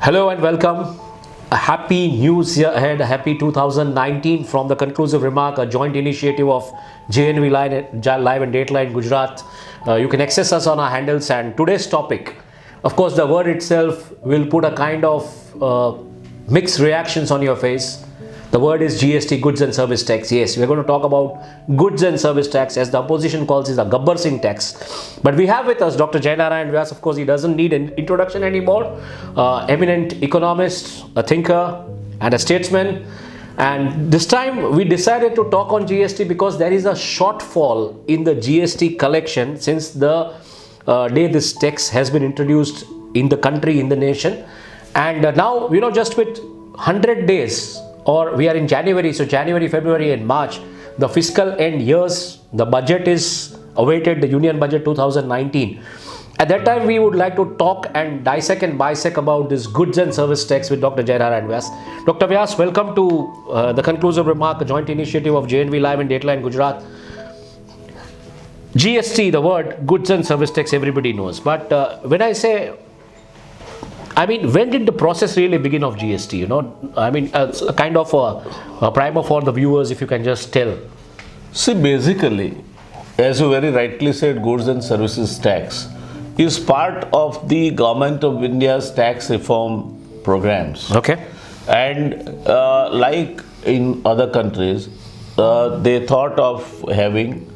Hello and welcome. A happy news year ahead, a happy 2019 from the Conclusive Remark, a joint initiative of JNVLIVE and DATELINE Gujarat. You can access us on our handles, and today's topic, of course, the word itself will put a kind of mixed reactions on your face. The word is GST, goods and service tax. Yes, we are going to talk about goods and service tax, as the opposition calls it, a Gabbar Singh tax. But we have with us Dr. NARAYAN Vyas. Of course, he doesn't need an introduction anymore. Eminent economist, a thinker and a statesman. And this time we decided to talk on GST because there is a shortfall in the GST collection since the day this tax has been introduced in the country, in the nation. And now, just with 100 days, or we are in January, so January, February and March, the fiscal end years, the budget is awaited, the Union Budget 2019. At that time, we would like to talk and dissect and bisect about this goods and service tax with Dr. NARAYAN Vyas. Dr. Vyas, welcome to the Conclusive Remark, a joint initiative of JNVLIVE and DATELINE Gujarat. GST, the word goods and service tax, everybody knows. But when I say, when did the process really begin of GST? A kind of a primer for the viewers, if you can just tell. See, basically, as you very rightly said, goods and services tax is part of the Government of India's tax reform programs. Okay. And like in other countries, they thought of having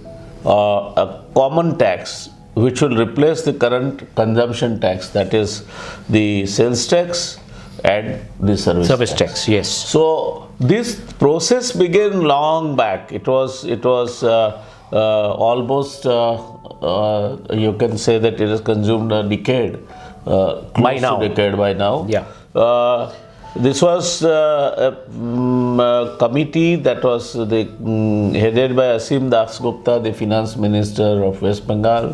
a common tax which will replace the current consumption tax, that is the sales tax and the service tax. Yes. So this process began long back. It was almost you can say that it has consumed a decade, by now. Yeah. This was a committee that was headed by Asim Das Gupta, the finance minister of West Bengal.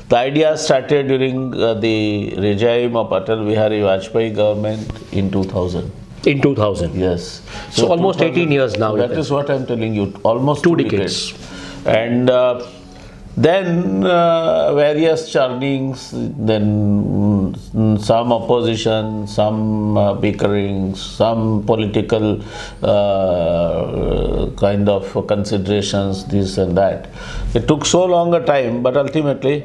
The idea started during the regime of Atal Bihari Vajpayee government in 2000. In 2000? Yes. So almost 18 years now. That is what I am telling you, almost two decades. And then various churnings, then some opposition, some bickerings, some political kind of considerations, this and that. It took so long a time, but ultimately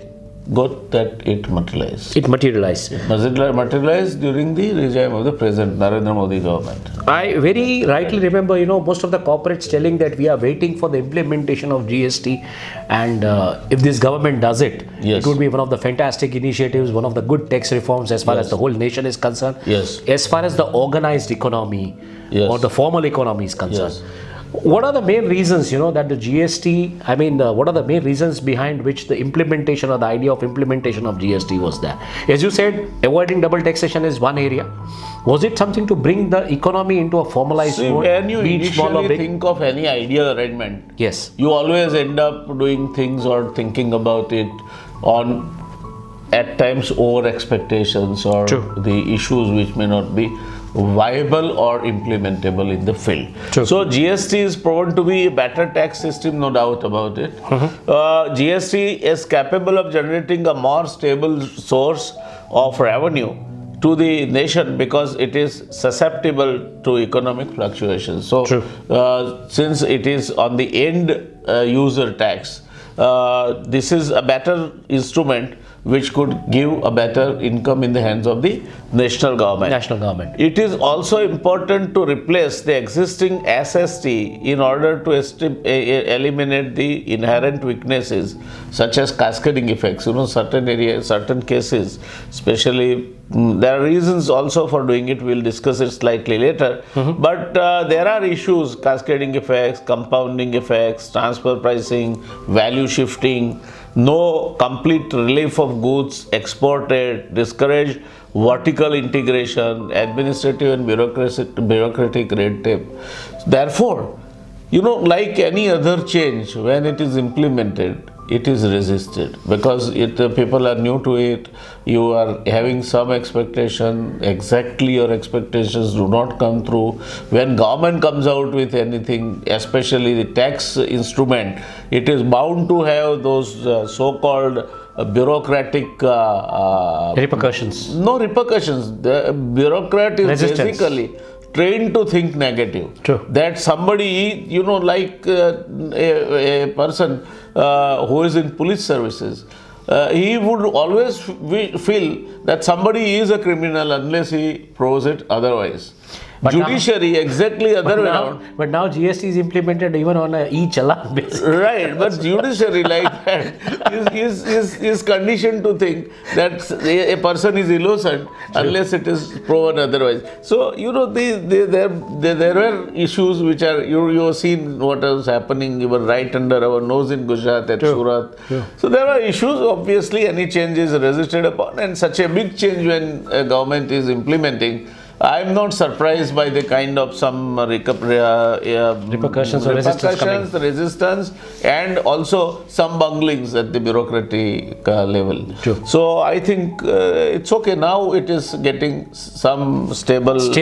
good that it materialized. It materialized. It materialized during the regime of the present Narendra Modi government. I very rightly remember, most of the corporates telling that we are waiting for the implementation of GST, and if this government does it, yes, it would be one of the fantastic initiatives, one of the good tax reforms as far as the whole nation is concerned. Yes. As far as the organized economy or the formal economy is concerned. Yes. What are the main reasons, that the GST, what are the main reasons behind which the implementation or the idea of implementation of GST was there? As you said, avoiding double taxation is one area. Was it something to bring the economy into a formalized mode? When you initially think of any ideal arrangement, yes, you always end up doing things or thinking about it on, at times, over expectations or the issues which may not be viable or implementable in the field. True. So GST is proven to be a better tax system, no doubt about it. GST is capable of generating a more stable source of revenue to the nation because it is susceptible to economic fluctuations. So since it is on the end user tax, this is a better instrument which could give a better income in the hands of the national government. It is also important to replace the existing SST in order to eliminate the inherent weaknesses such as cascading effects. Certain areas, certain cases, especially there are reasons also for doing it. We'll discuss it slightly later. But there are issues: cascading effects, compounding effects, transfer pricing, value shifting. No complete relief of goods exported, discourage vertical integration, administrative and bureaucratic red tape. Therefore, like any other change, when it is implemented, it is resisted because people are new to it. You are having some expectation. Exactly your expectations do not come through. When government comes out with anything, especially the tax instrument, it is bound to have those so-called bureaucratic repercussions. No repercussions. The bureaucrat is Resistance. basically trained to think negative. True. That somebody, like a person who is in police services, he would always feel that somebody is a criminal unless he proves it otherwise. But Judiciary, exactly other way around. But now GST is implemented even on a e-challan basis. Right, but judiciary like that is conditioned to think that a person is innocent unless it is proven otherwise. So, there were issues which are, you have seen what was happening even right under our nose in Gujarat and Surat. So, there are issues, obviously any change is resisted upon, and such a big change when a government is implementing, I am not surprised by the kind of some repercussions or resistance, and also some bunglings at the bureaucratic level. True. So I think it's okay. Now it is getting some Stabilized,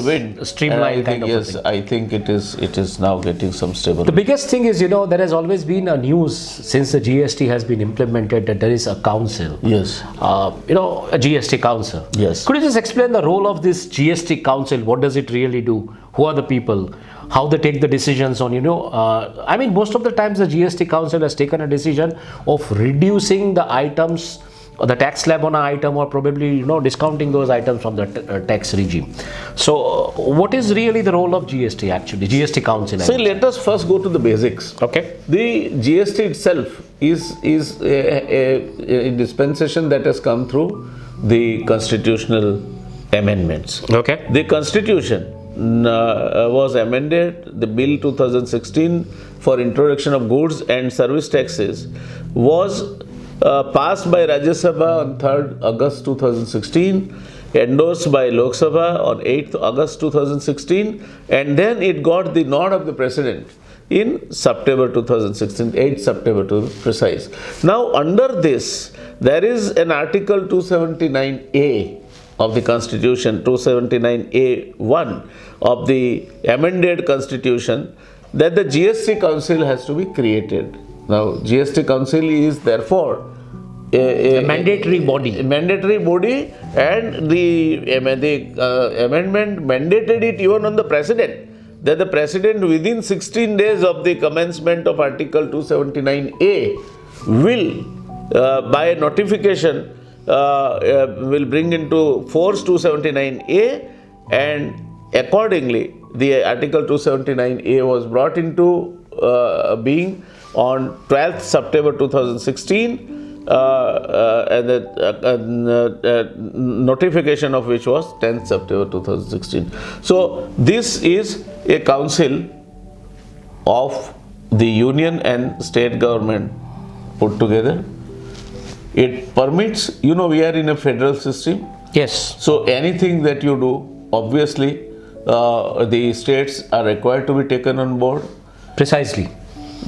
wind. streamlined kind of a yes, thing. I think it is now getting some stable. The biggest thing is, there has always been a news since the GST has been implemented that there is a council. Yes. A GST council. Yes. Could you just explain the role of this GST council? What does it really do? Who are the people? How they take the decisions on, most of the times the GST council has taken a decision of reducing the items, or the tax slab on an item, or probably, discounting those items from the tax regime. So, what is really the role of GST actually, GST council? So, let us first go to the basics. Okay. The GST itself is a dispensation that has come through the constitutional amendments. Okay. The constitution was amended, the bill 2016 for introduction of goods and service taxes was passed by Rajya Sabha on 3rd August 2016, endorsed by Lok Sabha on 8th August 2016, and then it got the nod of the President in September 2016, 8th September to be precise. Now under this, there is an article 279A of the Constitution, 279A1 of the amended Constitution, that the GST Council has to be created. Now, GST Council is therefore a mandatory body. A mandatory body, and the amendment mandated it even on the President, that the President within 16 days of the commencement of Article 279A will, by notification, will bring into force 279A, and accordingly the Article 279A was brought into being on 12th September 2016, and the notification of which was 10th September 2016. So this is a council of the union and state government put together. It permits, we are in a federal system. Yes. So anything that you do, obviously, the states are required to be taken on board. Precisely.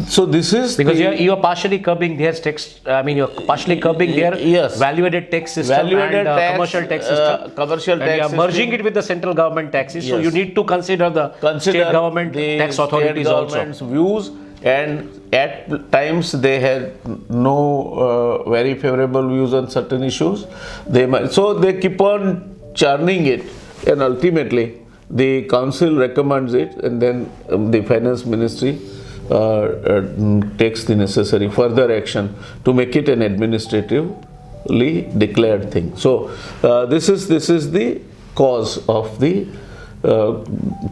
So this is because you are partially curbing their tax. You're partially curbing their value-added tax system and commercial tax system. And you are merging it with the central government taxes. Yes. So you need to consider the state government tax authorities also. Views, and at times they had no very favorable views on certain issues. So they keep on churning it, and ultimately the council recommends it, and then the finance ministry takes the necessary further action to make it an administratively declared thing. So this is the cause of the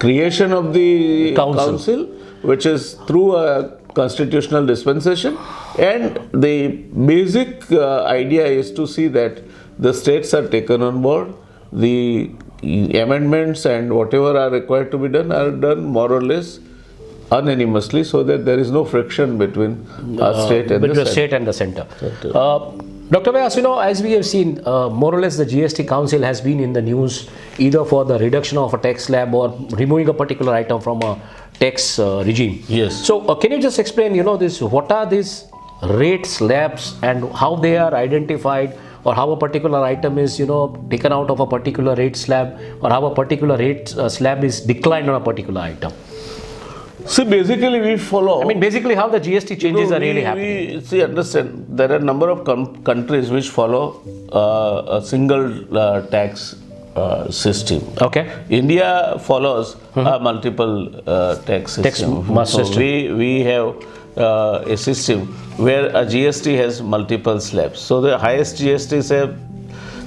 creation of the council, which is through a constitutional dispensation, and the basic idea is to see that the states are taken on board, the amendments and whatever are required to be done are done more or less unanimously, so that there is no friction between state and the state and the center. Dr. Vyas, as we have seen, more or less the GST Council has been in the news either for the reduction of a tax slab or removing a particular item from a tax regime. Yes. So, can you just explain, what are these rate slabs and how they are identified, or how a particular item is, taken out of a particular rate slab, or how a particular rate slab is declined on a particular item? See, basically we follow. I mean, basically how the GST changes are really happening. See, understand, there are a number of countries which follow a single tax system. Okay. India follows a multiple tax system. We have a system where a GST has multiple slabs. So the highest GST slab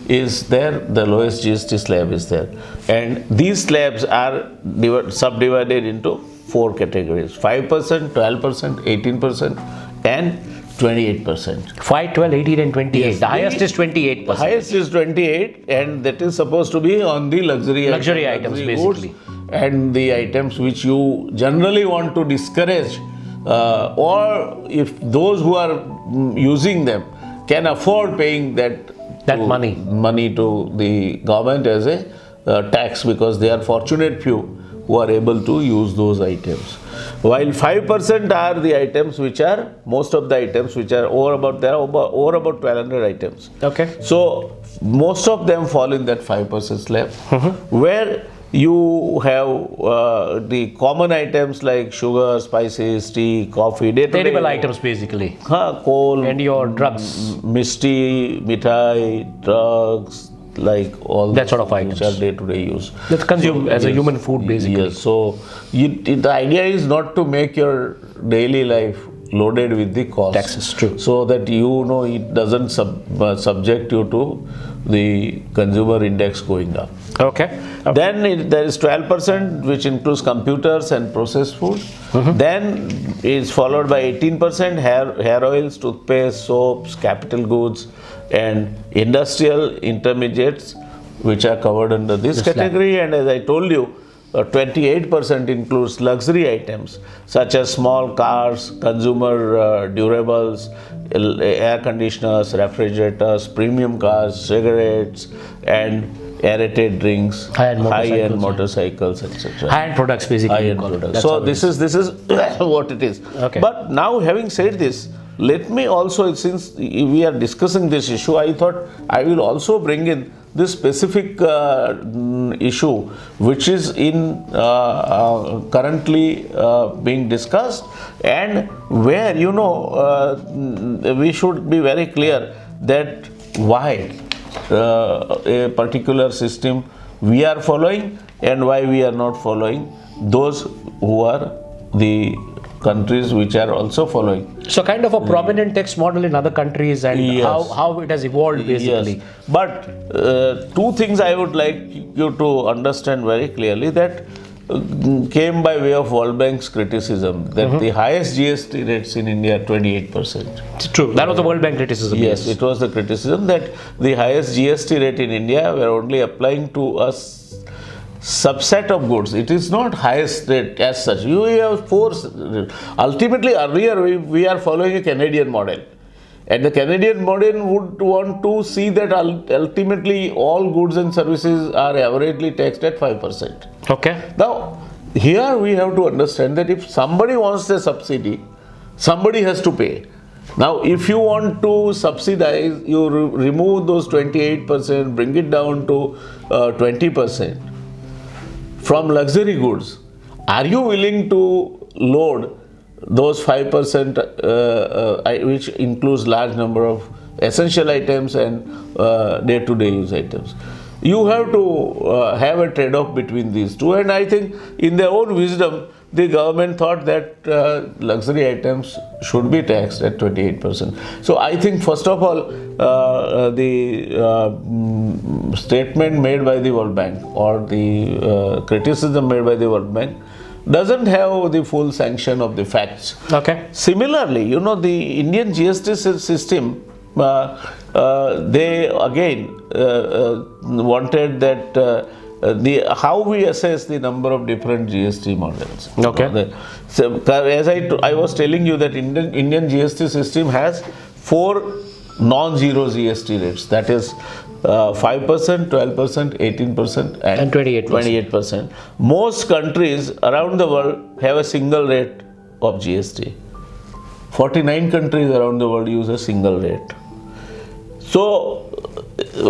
is there, the lowest GST slab is there, and these slabs are subdivided into 4 categories: 5%, 12%, 18%, and 28%. 5, 12, 18, and 28. Yes, the highest is 28%. The highest is 28, and that is supposed to be on the luxury items basically, goods, and the items which you generally want to discourage, or if those who are using them can afford paying that money to the government as a tax, because they are fortunate few who are able to use those items. While 5% are the items which are, most of the items which are over about 1200 items. Okay. So most of them fall in that 5% slab, where you have the common items like sugar, spices, tea, coffee, edible items basically. Coal and your drugs, misti, mithai, drugs, like all that sort of items which are day-to-day use. That's consumed as a human food basically. Yes. So the idea is not to make your daily life loaded with the cost. Taxes, true. So that it doesn't subject you to the consumer index going up. Okay. Then there is 12%, which includes computers and processed food. Then is followed by 18% hair oils, toothpaste, soaps, capital goods, and industrial intermediates, which are covered under this category. And as I told you, 28% includes luxury items such as small cars, consumer durables, air conditioners, refrigerators, premium cars, cigarettes, and aerated drinks, high-end motorcycles, etc. High-end products basically. High-end products. So this is what it is. Okay. But now, having said this, let me also, since we are discussing this issue, I thought I will also bring in this specific issue which is in currently being discussed, and where we should be very clear that why a particular system we are following and why we are not following those who are the countries which are also following. So kind of a prominent tax model in other countries, and yes, how it has evolved basically. Yes. But 2 things I would like you to understand very clearly that came by way of World Bank's criticism that the highest GST rates in India are 28%. It's true. That was the World Bank criticism. Yes, it was the criticism that the highest GST rate in India were only applying to a subset of goods. It is not highest rate as such. You have 4. Ultimately, earlier we are following a Canadian model. And the Canadian model would want to see that ultimately all goods and services are averagely taxed at 5%. Okay. Now, here we have to understand that if somebody wants a subsidy, somebody has to pay. Now, if you want to subsidize, you remove those 28%, bring it down to 20% from luxury goods. Are you willing to load those 5%, which includes large number of essential items and day-to-day use items? You have to have a trade-off between these two, and I think in their own wisdom, the government thought that luxury items should be taxed at 28%. So I think first of all, the statement made by the World Bank or the criticism made by the World Bank doesn't have the full sanction of the facts. Okay. Similarly, the Indian GST system, they again wanted that how we assess the number of different GST models. Okay. So, as I was telling you that Indian GST system has 4 non-zero GST rates, that is 5%, 12%, 18%, and 28%. Most countries around the world have a single rate of GST. 49 countries around the world use a single rate. So,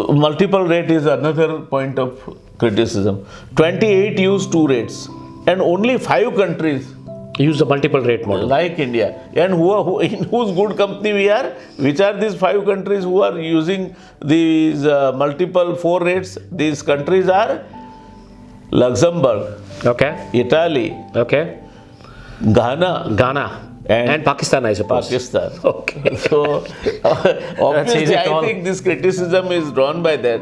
multiple rate is another point of criticism. 28 use two rates, and only 5 countries Use the multiple rate model. like India. And in whose good company we are? Which are these 5 countries who are using these multiple 4 rates? These countries are Luxembourg, Okay. Italy, Okay. Ghana, And Pakistan, I suppose. Pakistan. Okay. So, obviously, I think this criticism is drawn by that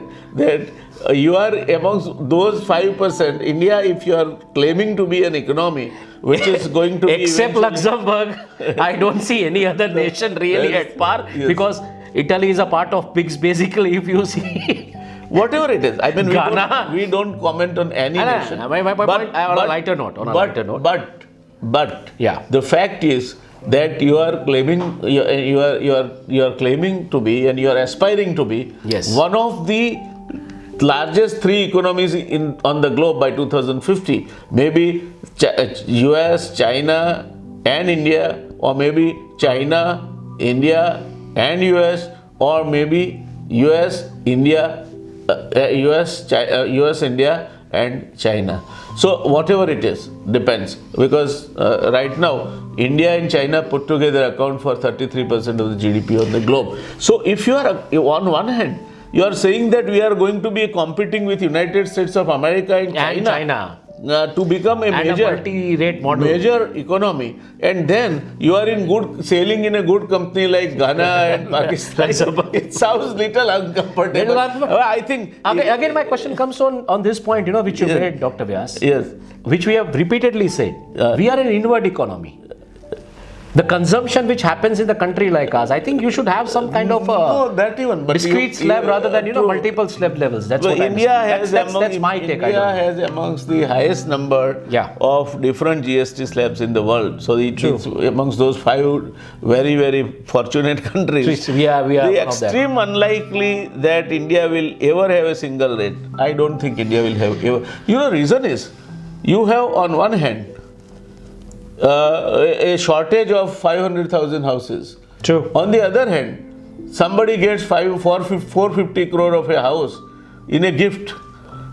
you are amongst those 5%. India, if you are claiming to be an economy, which is going to be Except Luxembourg, I don't see any other nation really at par, because Italy is a part of PIGS basically, if you see. whatever it is. I mean, Ghana. we don't comment on any nation. My point, on a lighter note. But Yeah. the fact is that you are claiming you are claiming to be, and you are aspiring to be, Yes. one of the largest 3 economies on the globe by 2050. Maybe US, China and India, or maybe China, India and US, or maybe US, India, US, India and China. So whatever it is, depends, because right now India and China put together account for 33% of the GDP on the globe. So if you are on one hand, you are saying that we are going to be competing with United States of America and China. To become a multi-rate model. major economy, and then you are sailing in a good company like Ghana and Pakistan. It sounds little uncomfortable. I think again my question comes on this point, which you made, Dr. Vyas. Yes. Which we have repeatedly said. We are an inward economy. The consumption which happens in the country like us, I think you should have some kind of discrete slab rather than multiple slab levels. That's what India has that's my take. India has amongst the highest number of different GST slabs in the world. So it's amongst those 5 very, very fortunate countries. We are the extreme unlikely that India will ever have a single rate. I don't think India will have ever. Reason is, you have on one hand a shortage of 500,000 houses. True. On the other hand, somebody gets 450 crore of a house in a gift.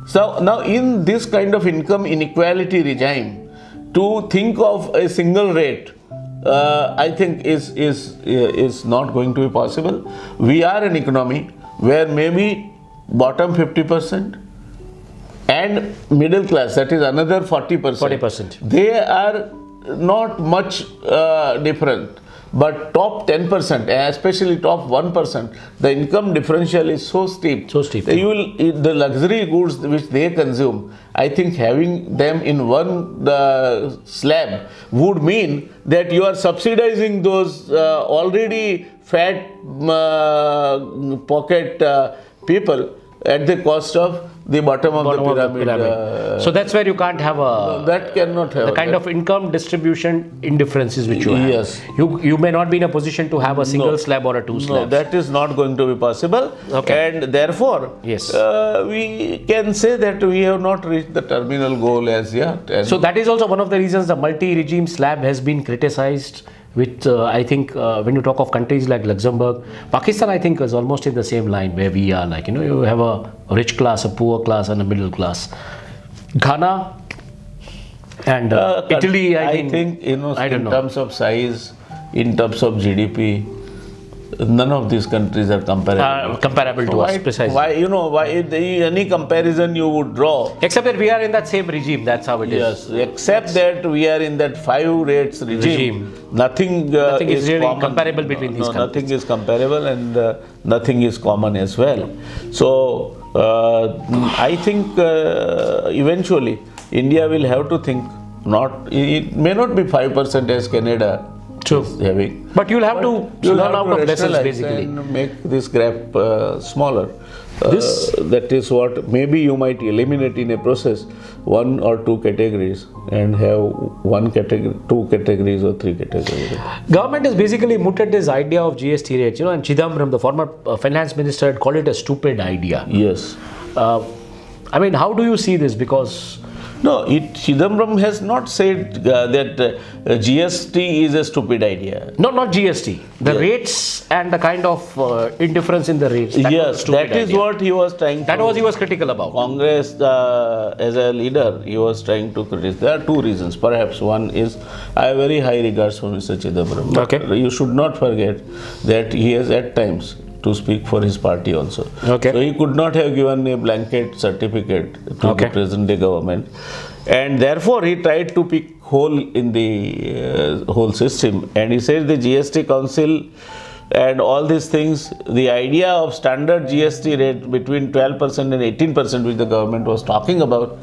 So now in this kind of income inequality regime, to think of a single rate, I think is not going to be possible. We are an economy where maybe bottom 50% and middle class, that is another 40%. They are not much different, but top 10%, especially top 1%, the income differential is so steep. The luxury goods which they consume, I think having them in one slab would mean that you are subsidizing those already fat pocket people at the cost of the bottom of the pyramid. So that's where you can't have that cannot have the kind of income distribution indifferences which you have. Yes. You may not be in a position to have a single slab or a 2 slabs. No, that is not going to be possible. Okay. And therefore, we can say that we have not reached the terminal goal as yet. And so that is also one of the reasons the multi-regime slab has been criticized. With I think when you talk of countries like Luxembourg, Pakistan I think is almost in the same line where we are, like you have a rich class, a poor class and a middle class. Ghana and Italy, I think in terms of size, in terms of GDP, none of these countries are comparable to us, precisely. Why any comparison you would draw? Except that we are in that same regime, that's how it is. Yes, except that we are in that 5 rates regime. Nothing is really common. Comparable between these countries. Nothing is comparable, and nothing is common as well. So, I think eventually India will have to think, it may not be 5% as Canada. True. Having. But you'll have to learn out of lessons basically. And make this graph smaller. That is what maybe you might eliminate in a process 1 or 2 categories and have 1 category, 2 categories or 3 categories. Government has basically mooted this idea of GST rates, and Chidambaram, the former finance minister, had called it a stupid idea. Yes. I mean, how do you see this? Because No, Chidambaram has not said that GST is a stupid idea. No, not GST. The rates and the kind of indifference in the rates. Yes, that is what he was trying to... That was he was critical about. Congress, as a leader, he was trying to criticize. There are two reasons. Perhaps one is, I have very high regards for Mr. Chidambaram. Okay. You should not forget that he has at times to speak for his party also. Okay. So he could not have given a blanket certificate to the present day government. And therefore he tried to pick hole in the whole system. And he said the GST Council and all these things, the idea of standard GST rate between 12% and 18%, which the government was talking about,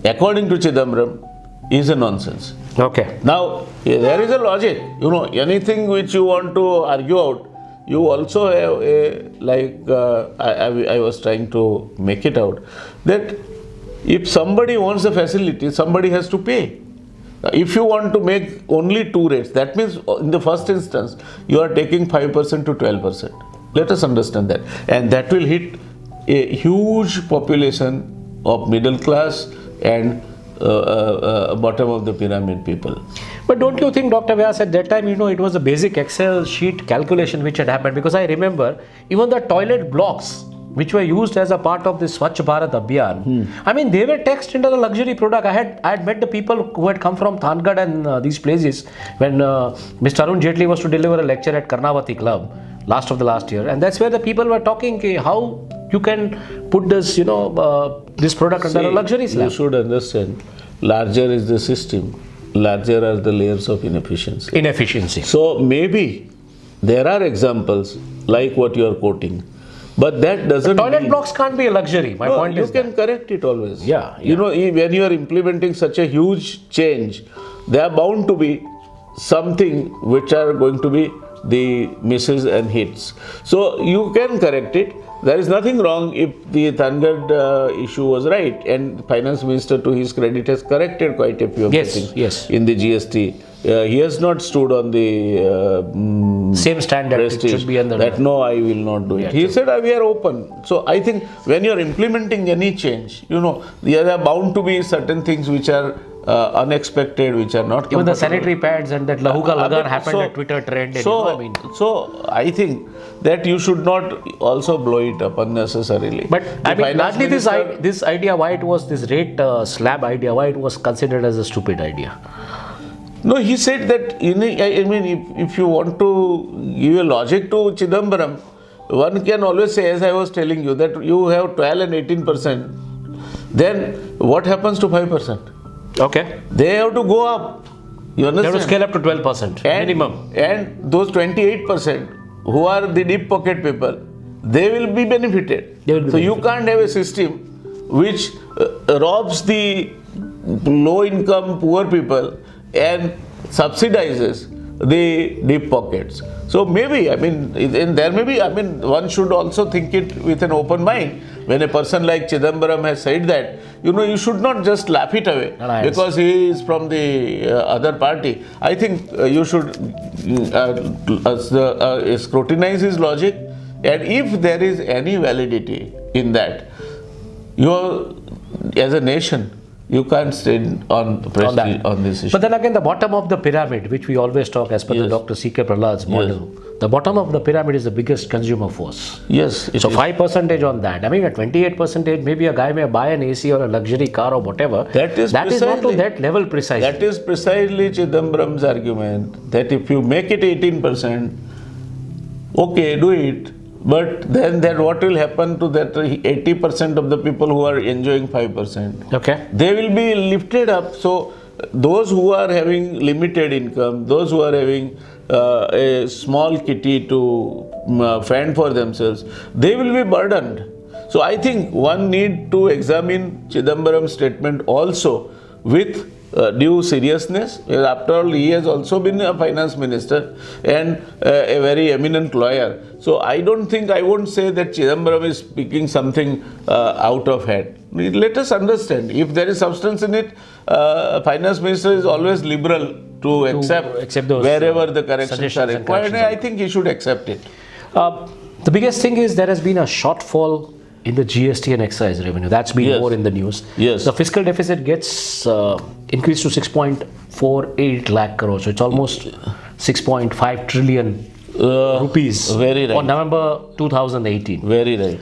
according to Chidambaram, is a nonsense. Okay. Now, there is a logic. You know, anything which you want to argue out, you also have a, like I was trying to make it out, that if somebody wants a facility, somebody has to pay. If you want to make only two rates, that means in the first instance, you are taking 5% to 12%. Let us understand that. And that will hit a huge population of middle class and bottom of the pyramid people. But don't you think, Dr. Vyas, at that time, it was a basic Excel sheet calculation which had happened? Because I remember even the toilet blocks which were used as a part of the Swachh Bharat Abhiyan, I mean, they were taxed into the luxury product. I had met the people who had come from Thangad and these places when Mr. Arun Jaitley was to deliver a lecture at Karnavati Club last of the last year, and that's where the people were talking how you can put this, this product under a luxury slab. You should understand, larger is the system, larger are the layers of inefficiency. So maybe there are examples like what you are quoting, but that doesn't Toilet mean... blocks can't be a luxury. My point is you can correct it always. Yeah. You know, when you are implementing such a huge change, there are bound to be something which are going to be the misses and hits. So you can correct it. There is nothing wrong if the Thangad issue was right, and Finance Minister, to his credit, has corrected quite a few of the things in the GST. He has not stood on the same standard it should be under that no, I will not do it. He said we are open. So I think when you are implementing any change, there are bound to be certain things which are unexpected, which are not even the sanitary pads and that Lahu ka Lagan happened at Twitter trend. So I think that you should not also blow it up unnecessarily. But I mean, largely this idea, why it was this rate slab idea, why it was considered as a stupid idea. No, he said that, I mean, if you want to give a logic to Chidambaram, one can always say, as I was telling you, that you have 12 and 18%, then what happens to 5%? Okay. They have to go up. You understand? They have to scale up to 12% minimum. And those 28% who are the deep pocket people, they will be benefited. You can't have a system which robs the low income poor people and subsidizes the deep pockets. So maybe, I mean, there may be, I mean, one should also think it with an open mind. When a person like Chidambaram has said that, you should not just laugh it away because he is from the other party. I think you should scrutinize his logic, and if there is any validity in that, as a nation, you can't stand on this issue. But then again, the bottom of the pyramid, which we always talk as per the Dr. C.K. Prahlad's model, the bottom of the pyramid is the biggest consumer force. Yes. So 5% on that. I mean, at 28%, maybe a guy may buy an AC or a luxury car or whatever. That is not to that level precisely. That is precisely Chidambaram's argument, that if you make it 18%, okay, do it. But then what will happen to that 80% of the people who are enjoying 5%? Okay. They will be lifted up. So those who are having limited income, those who are having a small kitty to fend for themselves, they will be burdened. So I think one need to examine Chidambaram's statement also with due seriousness. After all, he has also been a finance minister and a very eminent lawyer. So I won't say that Chidambaram is speaking something out of head. Let us understand, if there is substance in it, finance minister is always liberal to accept those wherever the corrections are required. I think he should accept it. The biggest thing is there has been a shortfall in the GST and excise revenue. That's been Yes. more in the news. Yes. The fiscal deficit gets increased to 6.48 lakh crores. So it's almost 6.5 trillion rupees Very right. on November 2018. Very right.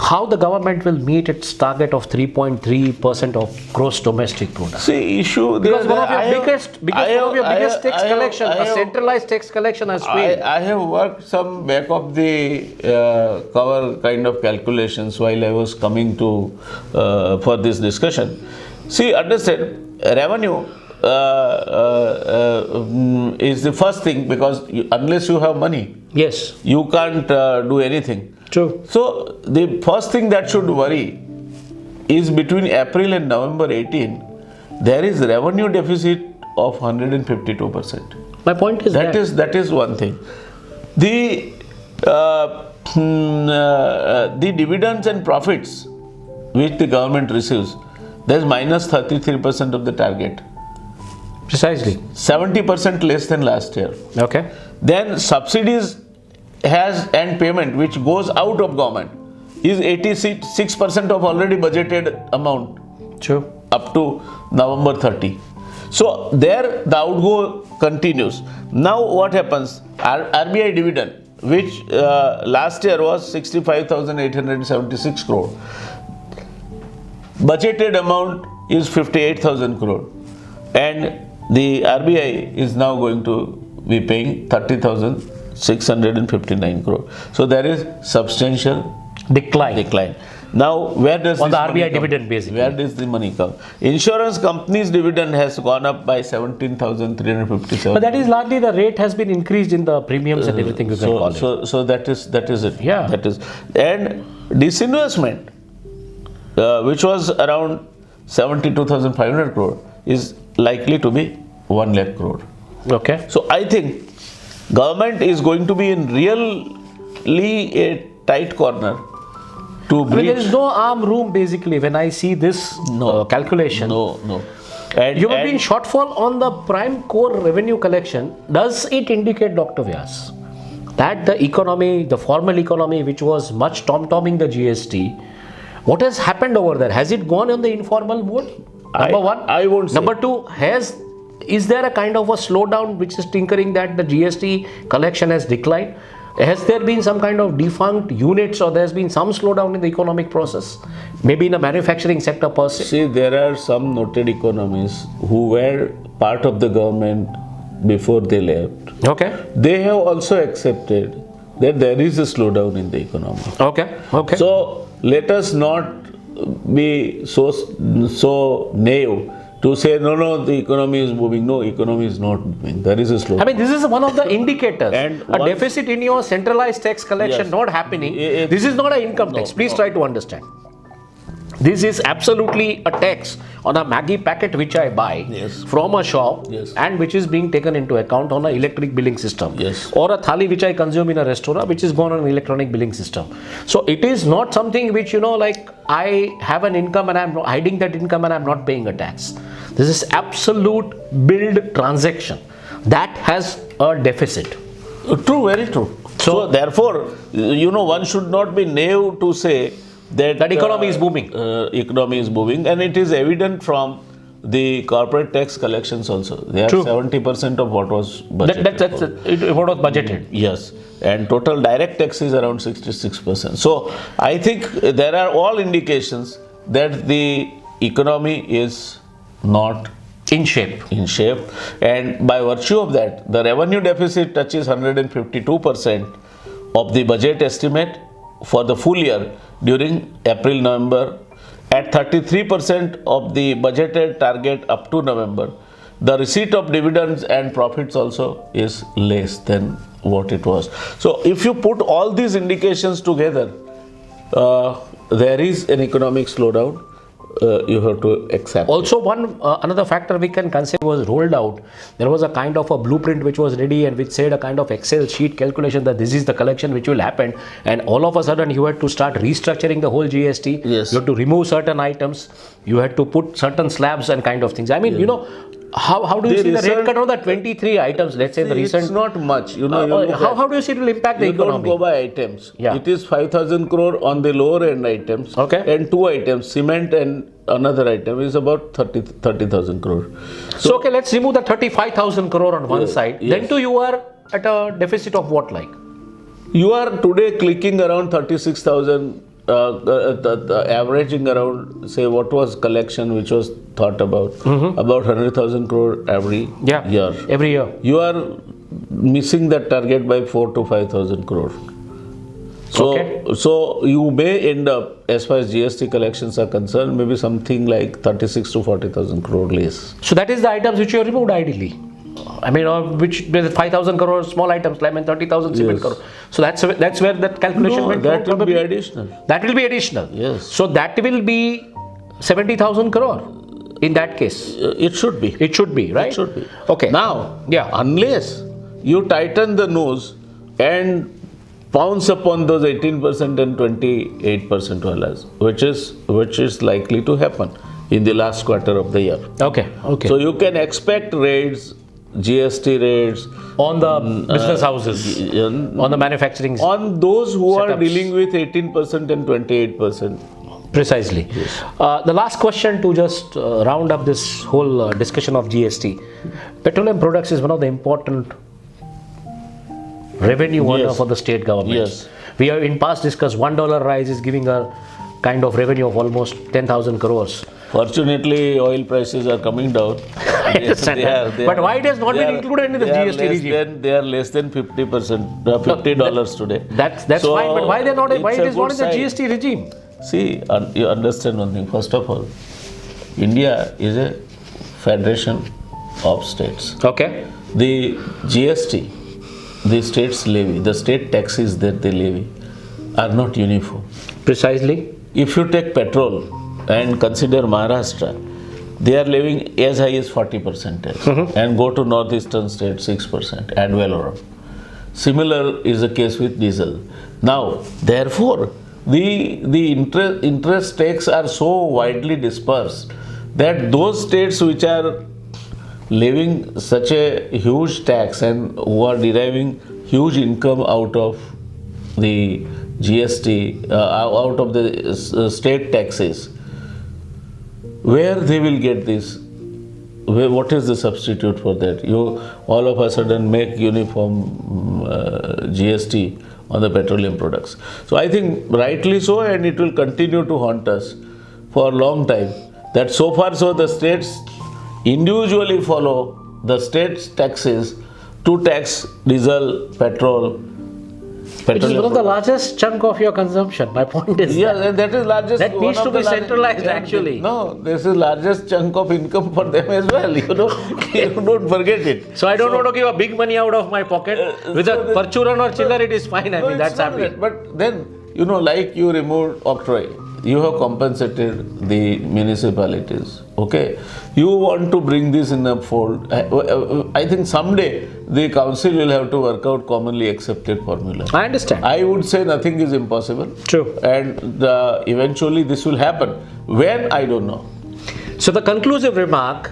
How the government will meet its target of 3.3% of gross domestic product? See, issue Because one of your biggest tax collection, a centralized tax collection has failed. I have worked some back of the cover kind of calculations while I was coming to for this discussion. See, understand, revenue is the first thing, because unless you have money, Yes, you can't do anything. true. So the first thing that should worry is between April and November 18, there is revenue deficit of 152%. My point is That is one thing. The dividends and profits which the government receives, there is minus 33% of the target, precisely. 70% less than last year. Okay. Then subsidies has and payment which goes out of government is 86% of already budgeted amount True. up to November 30. So there the outgo continues. Now what happens? RBI dividend, which last year was 65,876 crore. Budgeted amount is 58,000 crore. And the RBI is now going to be paying 30,659 crore. So there is substantial decline. Now, where does On this the money RBI come? dividend, basically. Where does the money come? Insurance companies' dividend has gone up by 17,357. But that is largely the rate has been increased in the premiums and everything you can call it. So that is it. Yeah. That is. And disinvestment, which was around 72,500 crore, is likely to be 1 lakh crore. Okay. So I think government is going to be in really a tight corner to I mean, breach. there is no arm room basically when I see this calculation. No. And, You have been shortfall on the prime core revenue collection. Does it indicate, Dr. Vyas, that the economy, the formal economy, which was much tom-tomming the GST, what has happened over there? Has it gone on the informal mode? Number one. I won't say. Number two, is there a kind of a slowdown which is tinkering that the GST collection has declined? Has there been some kind of defunct units, or there's been some slowdown in the economic process? Maybe in the manufacturing sector per se? See, there are some noted economists who were part of the government before they left. Okay. They have also accepted that there is a slowdown in the economy. Okay. So let us not be so naive to say no, the economy is moving. No, economy is not moving. There is a slowdown. I mean, this is one of the indicators. And a deficit in your centralized tax collection Yes. not happening. This is not an income tax. Please try to understand. This is absolutely a tax on a Maggi packet which I buy Yes. from a shop Yes. and which is being taken into account on an electric billing system. Yes. Or a thali which I consume in a restaurant which is gone on an electronic billing system. So it is not something which, like I have an income and I'm hiding that income and I'm not paying a tax. This is absolute billed transaction that has a deficit. True, very true. So therefore, one should not be naive to say that economy is booming. Economy is booming, and it is evident from the corporate tax collections also. They are True. 70% of what was budgeted. That's what was budgeted. Yes, and total direct tax is around 66%. So I think there are all indications that the economy is not In shape. and by virtue of that, the revenue deficit touches 152% of the budget estimate for the full year during April-November, at 33% of the budgeted target up to November. The receipt of dividends and profits also is less than what it was. So if you put all these indications together, there is an economic slowdown. You have to accept. Also, another factor we can consider was rolled out. There was a kind of a blueprint which was ready and which said a kind of Excel sheet calculation that this is the collection which will happen, and all of a sudden you had to start restructuring the whole GST. Yes. You had to remove certain items. You had to put certain slabs and kind of things. I mean, How do you see the rate cut on the 23 items? Let's say the recent. It's not much. You know, how do you see it will impact the economy? You don't go by items. Yeah. It is 5,000 crore on the lower end items. Okay. And 2 items, cement and another item is about 30,000 crore. So okay, let's remove the 35,000 crore on one side. Yes. Then too you are at a deficit of what like? You are today clicking around 36,000. Averaging around, say, what was collection which was thought about 100,000 crore every year. Every year. You are missing that target by 4 to 5,000 crore. So you may end up, as far as GST collections are concerned, maybe something like 36 to 40,000 crore less. So that is the items which you removed ideally. I mean, which 5,000 crore small items, like 30,000 cement crore. So that's where that calculation went. That will be additional. That will be additional. Yes. So that will be 70,000 crore in that case. It should be. It should be, right? It should be. Okay. Now, unless you tighten the nose and pounce upon those 18% and 28% wallahs, which is likely to happen in the last quarter of the year. Okay. So you can expect raids, GST raids on the business houses, on the manufacturing, on those who setups. are dealing with 18% and 28%. Precisely. Yes. The last question to just round up this whole discussion of GST. Petroleum products is one of the important revenue earner for the state governments. Yes. We have in past discussed $1 rise is giving a kind of revenue of almost 10,000 crores. Fortunately, oil prices are coming down. I understand. But why it has not been included in the GST regime? They are less than 50%, $50 today. That's So fine. But why why it is not in the good GST regime? See, you understand one thing. First of all, India is a federation of states. Okay. The GST, the states levy, the state taxes that they levy are not uniform. Precisely. If you take petrol and consider Maharashtra, they are levying as high as 40% tax and go to northeastern state 6%, add valorem. Similar is the case with diesel. Now, therefore, the interest tax are so widely dispersed that those states which are levying such a huge tax and who are deriving huge income out of the GST, out of the state taxes, where they will get this? What is the substitute for that? You all of a sudden make uniform GST on the petroleum products. So I think rightly so, and it will continue to haunt us for a long time. That so far so the states individually follow the state's taxes to tax diesel, petrol. Which is one of the largest chunk of your consumption. My point is that is largest. That needs to be centralized actually. No, this is largest chunk of income for them as well. You don't forget it. So I don't want to give a big money out of my pocket. With a perchuran or chiller, it is fine. I mean, that's happy. But then, like you removed octroi, you have compensated the municipalities. Okay, you want to bring this in a fold. I think someday the council will have to work out commonly accepted formula. I understand. I would say nothing is impossible. True. And eventually this will happen. When, I don't know. So the conclusive remark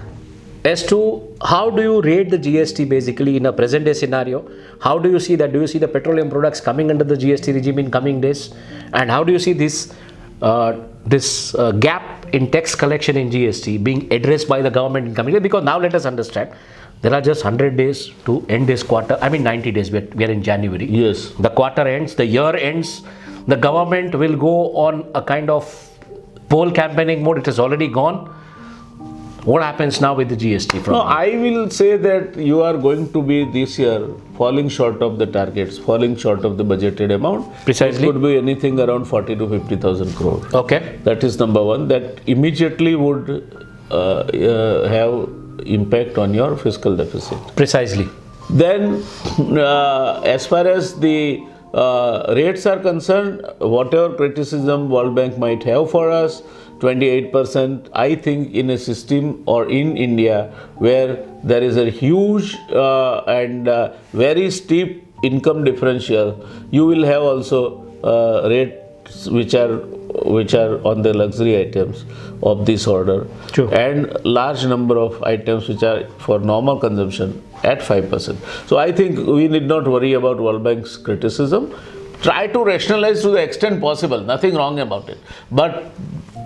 as to how do you rate the GST basically in a present day scenario? How do you see that? Do you see the petroleum products coming under the GST regime in coming days? And how do you see this gap in tax collection in GST being addressed by the government in coming days? Because now let us understand, there are just 100 days to end this quarter. I mean 90 days, we are in January. Yes. The quarter ends, the year ends, the government will go on a kind of poll campaigning mode. It has already gone. What happens now with the GST? No, I will say that you are going to be this year falling short of the targets, falling short of the budgeted amount. Precisely. It could be anything around 40 to 50,000 crore. Okay. That is number one. That immediately would have impact on your fiscal deficit. Precisely. Then, as far as the rates are concerned, whatever criticism World Bank might have for us, 28%, I think in a system or in India where there is a huge and very steep income differential, you will have also rates which are which are on the luxury items of this order, True. and large number of items which are for normal consumption at 5%. So I think we need not worry about World Bank's criticism. Try to rationalize to the extent possible, nothing wrong about it. But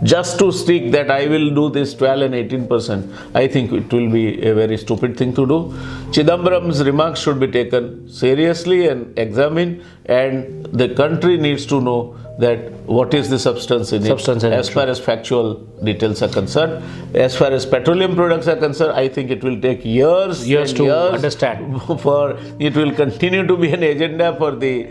just to stick that I will do this 12 and 18%, I think it will be a very stupid thing to do. Chidambaram's remarks should be taken seriously and examined, and the country needs to know that what is the substance in it as far as factual details are concerned. As far as petroleum products are concerned, I think it will take years to understand. For it will continue to be an agenda for the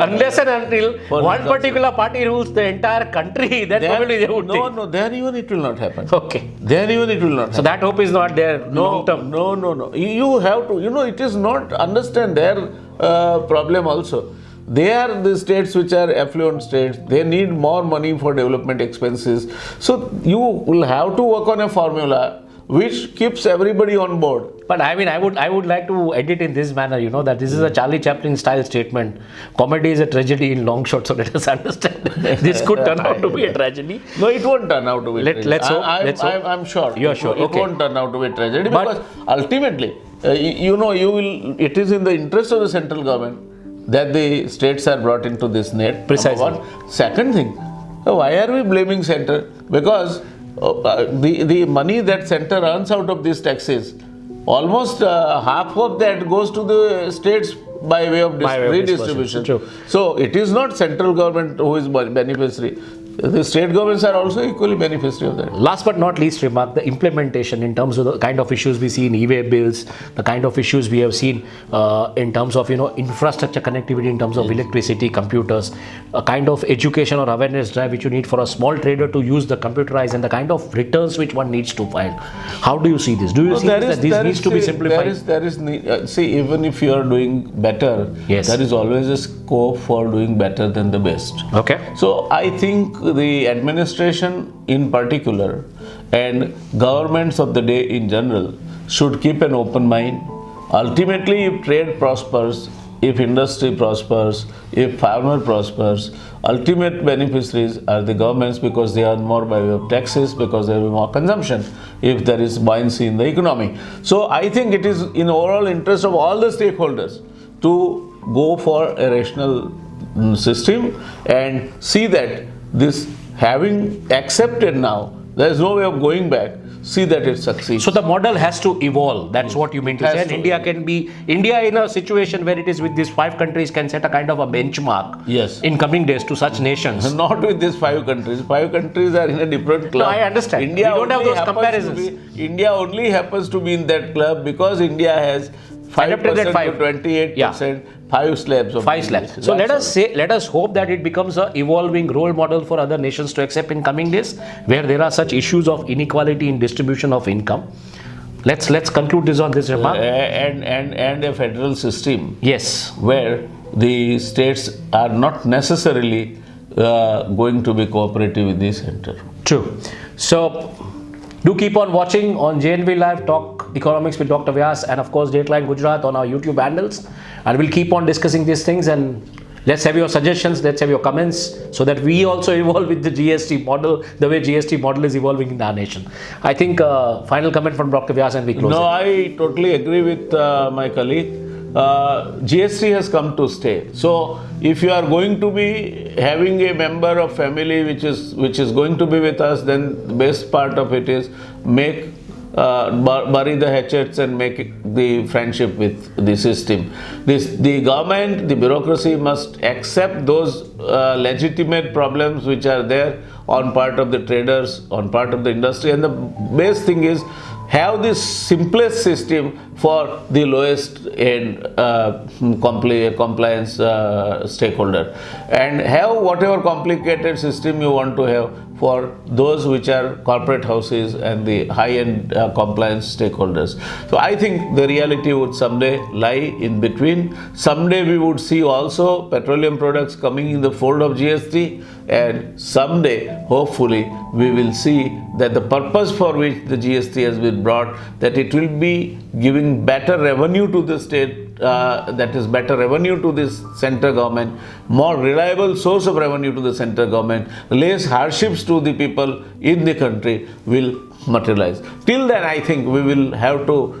unless and until one particular party rules the entire country, then probably they would think. No, then even it will not happen. Okay. Then even it will not happen. So that hope is not there long term. No. You have to, it is not, understand their problem also. They are the states which are affluent states. They need more money for development expenses. So you will have to work on a formula which keeps everybody on board. But I mean, I would like to edit in this manner, that this is a Charlie Chaplin style statement. Comedy is a tragedy in long shot, so let us understand. This could turn out to be a tragedy. No, it won't turn out to be a tragedy. Let's hope. I'm sure. You're sure. It won't turn out to be a tragedy, because ultimately, it is in the interest of the central government that the states are brought into this net. Precisely. Second thing, why are we blaming center? Because the money that center earns out of these taxes, almost half of that goes to the states by way of redistribution. True. So it is not central government who is beneficiary. The state governments are also equally beneficiary of that. Last but not least, remark the implementation in terms of the kind of issues we see in e-way bills, the kind of issues we have seen in terms of infrastructure connectivity, in terms of electricity, computers, a kind of education or awareness drive which you need for a small trader to use the computerized, and the kind of returns which one needs to file. How do you see this? Do you see that this needs to be simplified? See, even if you are doing better, yes, there is always a scope for doing better than the best. Okay. So I think the administration in particular and governments of the day in general should keep an open mind. Ultimately, if trade prospers, if industry prospers, if farmer prospers, ultimate beneficiaries are the governments, because they earn more by way of taxes, because there will be more consumption if there is buoyancy in the economy. So I think it is in overall interest of all the stakeholders to go for a rational system and see that this, having accepted now, there is no way of going back, see that it succeeds. So the model has to evolve. That's what you mean to say. And India in a situation where it is with these 5 countries can set a kind of a benchmark. Yes. In coming days to such nations. Not with these 5 countries. 5 countries are in a different club. No, I understand. India, we don't have those comparisons. India only happens to be in that club because India has 5% to 28%, yeah. 5 slabs of 5 slabs. So let us hope that it becomes a evolving role model for other nations to accept in coming days, where there are such issues of inequality in distribution of income. Let's conclude this on this remark. And a federal system. Yes. Where the states are not necessarily going to be cooperative with the center. True. So do keep on watching on JNVLIVE Talk Economics with Dr. Vyas, and of course DATELINE Gujarat on our YouTube handles, and we'll keep on discussing these things, and let's have your suggestions, let's have your comments, so that we also evolve with the GST model, the way GST model is evolving in our nation. I think final comment from Dr. Vyas and we close. No, I totally agree with my colleague. GST has come to stay. So if you are going to be having a member of family which is going to be with us, then the best part of it is bury the hatchets and make the friendship with the system. The government, the bureaucracy must accept those legitimate problems which are there on part of the traders, on part of the industry, and the best thing is have the simplest system for the lowest end compliance stakeholder, and have whatever complicated system you want to have for those which are corporate houses and the high-end compliance stakeholders. So I think the reality would someday lie in between. Someday we would see also petroleum products coming in the fold of GST, and someday, hopefully, we will see that the purpose for which the GST has been brought, that it will be giving better revenue to the state, that is better revenue to this central government, more reliable source of revenue to the central government, less hardships to the people in the country will materialize. Till then, I think we will have to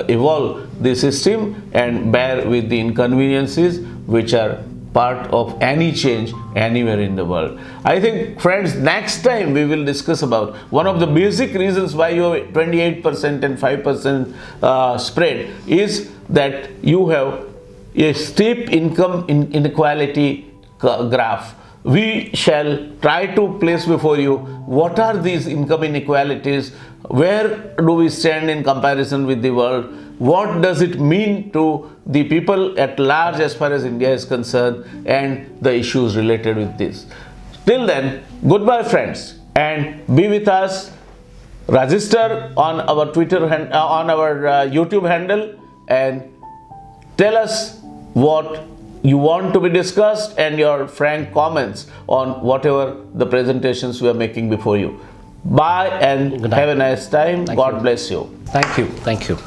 evolve the system and bear with the inconveniences which are part of any change anywhere in the world. I think, friends, next time we will discuss about one of the basic reasons why you have 28% and 5% spread is that you have a steep income inequality graph. We shall try to place before you what are these income inequalities, where do we stand in comparison with the world, what does it mean to the people at large as far as India is concerned, and the issues related with this. Till then, goodbye friends, and be with us. Register on our Twitter on our YouTube handle and tell us what you want to be discussed and your frank comments on whatever the presentations we are making before you. Bye and have a nice time. God bless you. Thank you. Thank you.